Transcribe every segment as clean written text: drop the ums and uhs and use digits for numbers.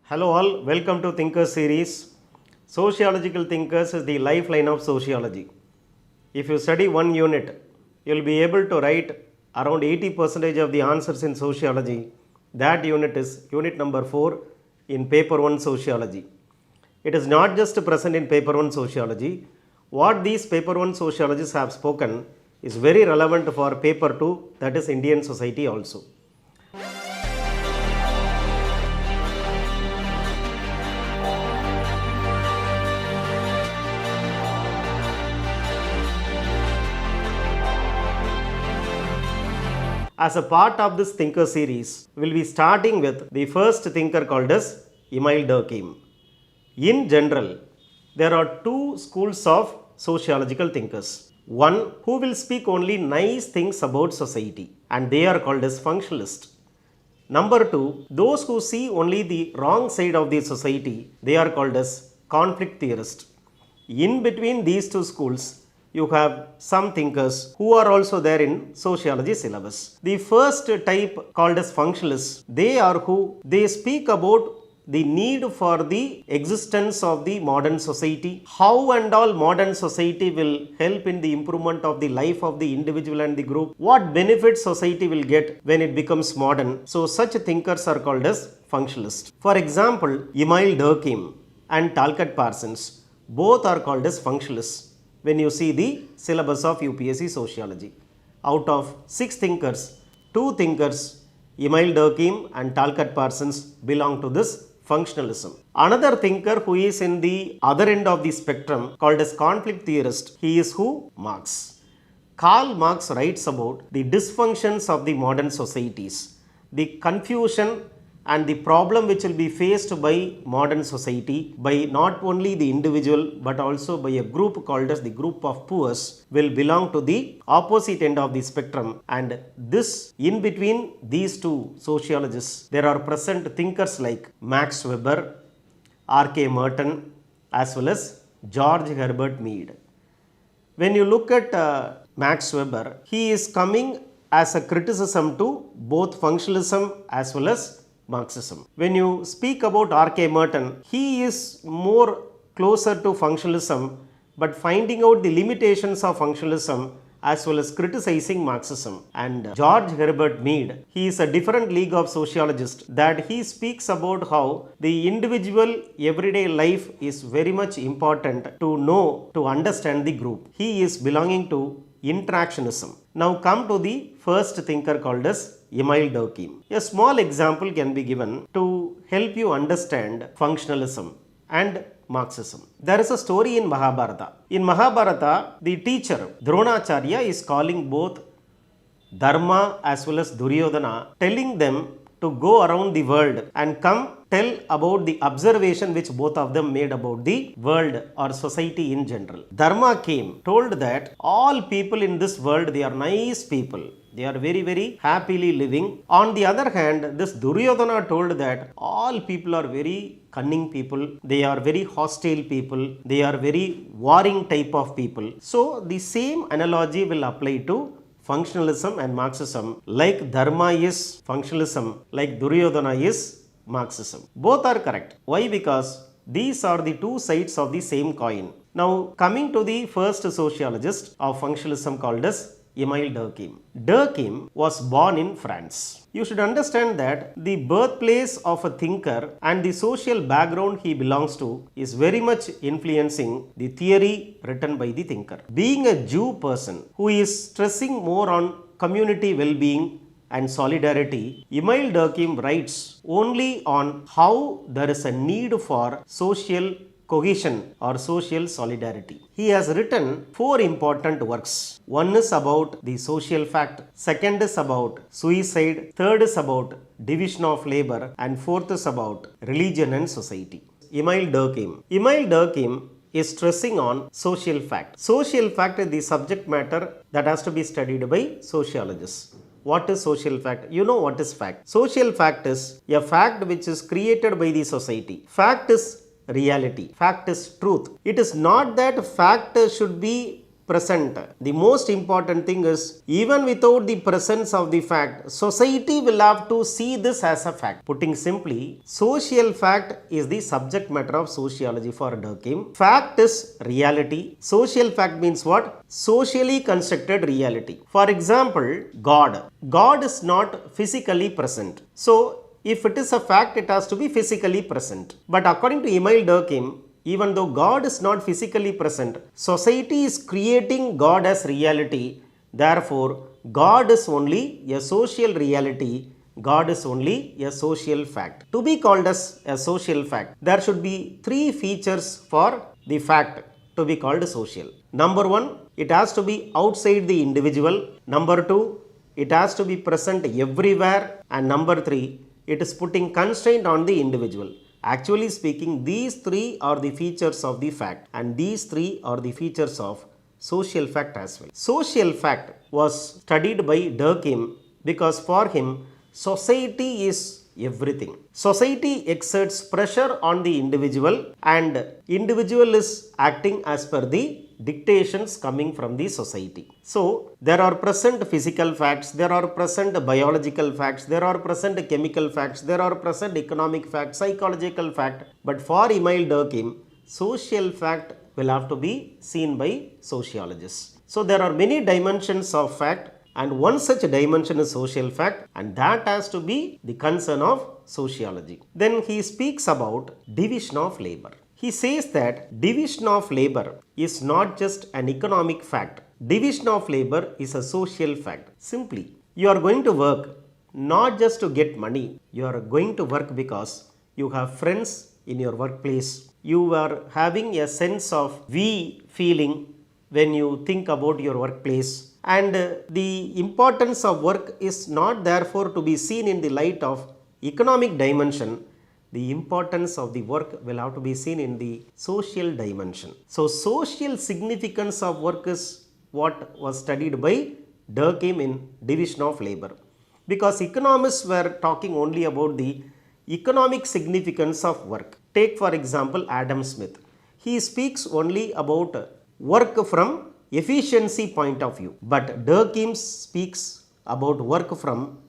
Hello all, welcome to Thinkers series. Sociological Thinkers is the lifeline of sociology. If you study one unit, you will be able to write around 80% of the answers in sociology. That unit is unit number 4 in paper 1 sociology. It is not just present in paper 1 sociology. What these paper 1 sociologists have spoken is very relevant for paper 2, that is Indian society also. As a part of this thinker series, we will be starting with the first thinker called as Emile Durkheim. In general, there are two schools of sociological thinkers. One who will speak only nice things about society, and they are called as functionalists. Number two, those who see only the wrong side of the society, they are called as conflict theorists. In between these two schools, you have some thinkers who are also there in sociology syllabus. The first type called as functionalists, they speak about the need for the existence of the modern society, how and all modern society will help in the improvement of the life of the individual and the group, what benefits society will get when it becomes modern. So such thinkers are called as functionalists. For example, Emile Durkheim and Talcott Parsons, both are called as functionalists when you see the syllabus of UPSC sociology. Out of 6 thinkers, 2 thinkers, Emile Durkheim and Talcott Parsons, belong to this functionalism. Another thinker who is in the other end of the spectrum called as conflict theorist, he is who? Marx. Karl Marx writes about the dysfunctions of the modern societies, the confusion and the problem which will be faced by modern society by not only the individual but also by a group called as the group of poors will belong to the opposite end of the spectrum. And this, in between these two sociologists, there are present thinkers like Max Weber, R.K. Merton as well as George Herbert Mead. When you look at Max Weber, he is coming as a criticism to both functionalism as well as Marxism. When you speak about R.K. Merton, he is more closer to functionalism but finding out the limitations of functionalism as well as criticizing Marxism. And George Herbert Mead, he is a different league of sociologists that he speaks about how the individual everyday life is very much important to know, to understand the group. He is belonging to interactionism. Now come to the first thinker called as Emile Durkheim. A small example can be given to help you understand functionalism and Marxism. There is a story in Mahabharata. In Mahabharata, the teacher Dronacharya is calling both Dharma as well as Duryodhana, telling them to go around the world and come tell about the observation which both of them made about the world or society in general. Dharma came, told that all people in this world, they are nice people. They are very, very happily living. On the other hand, this Duryodhana told that all people are very cunning people. They are very hostile people. They are very warring type of people. So the same analogy will apply to functionalism and Marxism. Like Dharma is functionalism, like Duryodhana is Marxism. Both are correct. Why? Because these are the two sides of the same coin. Now coming to the first sociologist of functionalism called as Emile Durkheim. Durkheim was born in France. You should understand that the birthplace of a thinker and the social background he belongs to is very much influencing the theory written by the thinker. Being a Jew person who is stressing more on community well-being and solidarity, Emile Durkheim writes only on how there is a need for social cohesion or social solidarity. He has written 4 important works. One is about the social fact, second is about suicide, third is about division of labor, and fourth is about religion and society. Emile Durkheim is stressing on social fact. Social fact is the subject matter that has to be studied by sociologists. What is social fact? You know what is fact. Social fact is a fact which is created by the society. Fact is reality. Fact is truth. It is not that fact should be present. The most important thing is, even without the presence of the fact, society will have to see this as a fact. Putting simply, social fact is the subject matter of sociology for Durkheim. Fact is reality. Social fact means what? Socially constructed reality. For example, God. God is not physically present. So, if it is a fact, it has to be physically present. But according to Emile Durkheim, even though God is not physically present, society is creating God as reality. Therefore, God is only a social reality. God is only a social fact. To be called as a social fact, there should be three features for the fact to be called social. Number one, it has to be outside the individual. Number two, it has to be present everywhere. And number three, it is putting constraint on the individual. Actually speaking, these three are the features of the fact, and these three are the features of social fact as well. Social fact was studied by Durkheim because for him, society is everything. Society exerts pressure on the individual, and individual is acting as per the dictations coming from the society. So, there are present physical facts, there are present biological facts, there are present chemical facts, there are present economic facts, psychological fact. But for Emile Durkheim, social fact will have to be seen by sociologists. So, there are many dimensions of fact, and one such dimension is social fact, and that has to be the concern of sociology. Then he speaks about division of labor. He says that division of labor is not just an economic fact. Division of labor is a social fact. Simply, you are going to work not just to get money. You are going to work because you have friends in your workplace. You are having a sense of we feeling when you think about your workplace. And the importance of work is not therefore to be seen in the light of economic dimension. The importance of the work will have to be seen in the social dimension. So, social significance of work is what was studied by Durkheim in division of labor. Because economists were talking only about the economic significance of work. Take for example Adam Smith. He speaks only about work from efficiency point of view. But Durkheim speaks about work from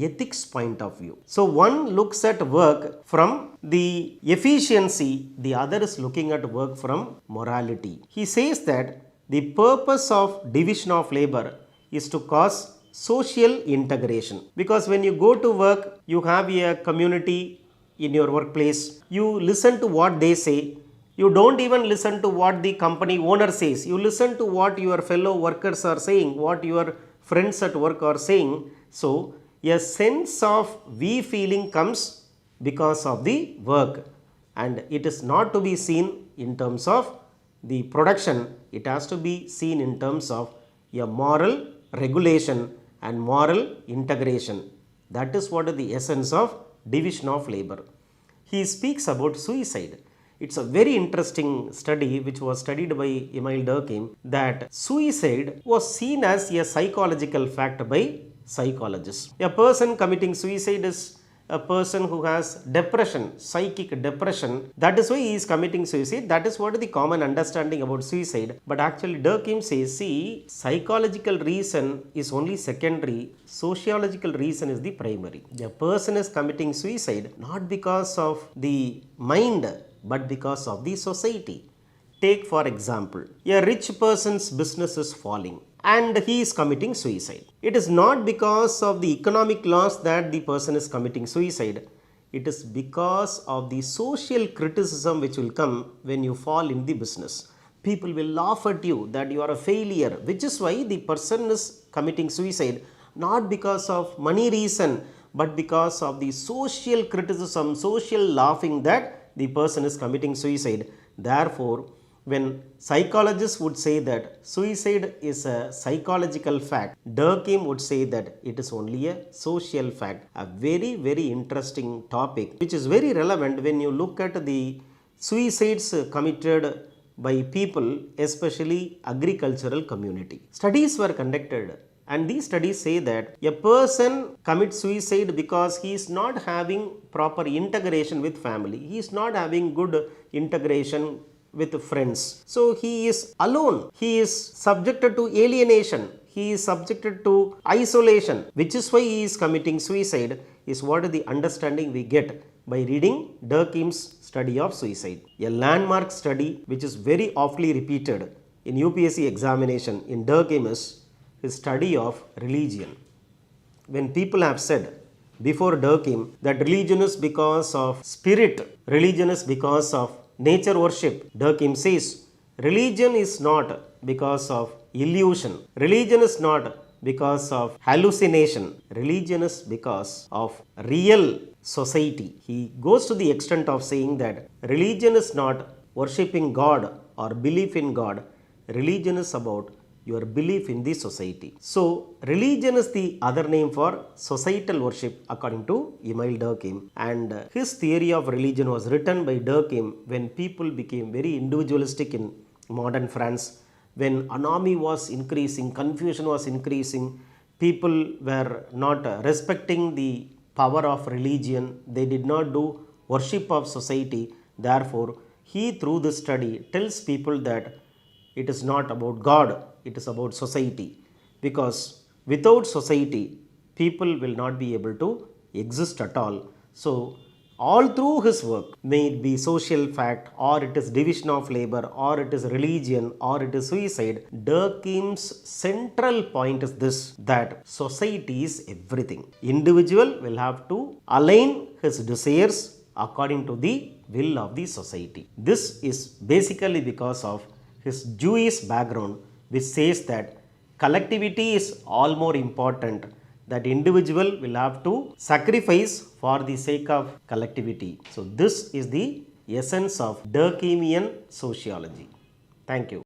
ethics point of view. So one looks at work from the efficiency, the other is looking at work from morality. He says that the purpose of division of labor is to cause social integration. Because when you go to work, you have a community in your workplace, you listen to what they say. You don't even listen to what the company owner says. You listen to what your fellow workers are saying, what your friends at work are saying. So, a sense of we feeling comes because of the work, and it is not to be seen in terms of the production. It has to be seen in terms of a moral regulation and moral integration. That is what is the essence of division of labor. He speaks about suicide. It's a very interesting study which was studied by Emile Durkheim, that suicide was seen as a psychological fact by psychologists. A person committing suicide is a person who has depression, psychic depression. That is why he is committing suicide. That is what is the common understanding about suicide. But actually Durkheim says, see, psychological reason is only secondary, sociological reason is the primary. A person is committing suicide not because of the mind, but because of the society. Take for example, a rich person's business is falling and he is committing suicide. It is not because of the economic loss that the person is committing suicide. It is because of the social criticism which will come when you fall in the business. People will laugh at you that you are a failure, which is why the person is committing suicide, not because of money reason, but because of the social criticism, social laughing that the person is committing suicide. Therefore, when psychologists would say that suicide is a psychological fact, Durkheim would say that it is only a social fact. A very, very interesting topic which is very relevant when you look at the suicides committed by people, especially agricultural community. Studies were conducted, and these studies say that a person commits suicide because he is not having proper integration with family. He is not having good integration with friends. So he is alone. He is subjected to alienation. He is subjected to isolation, which is why he is committing suicide, is what is the understanding we get by reading Durkheim's study of suicide. A landmark study which is very often repeated in UPSC examination in Durkheim is his study of religion. When people have said before Durkheim that religion is because of spirit, religion is because of nature worship, Durkheim says religion is not because of illusion, religion is not because of hallucination, religion is because of real society. He goes to the extent of saying that religion is not worshipping God or belief in God, religion is about your belief in the society. So, religion is the other name for societal worship according to Emile Durkheim, and his theory of religion was written by Durkheim when people became very individualistic in modern France, when anomie was increasing, confusion was increasing, people were not respecting the power of religion, they did not do worship of society. Therefore, he through this study tells people that it is not about God, it is about society. Because without society, people will not be able to exist at all. So, all through his work, may it be social fact, or it is division of labor, or it is religion, or it is suicide, Durkheim's central point is this, that society is everything. Individual will have to align his desires according to the will of the society. This is basically because of his Jewish background, which says that collectivity is all more important, that individual will have to sacrifice for the sake of collectivity. So this is the essence of Durkheimian sociology. Thank you.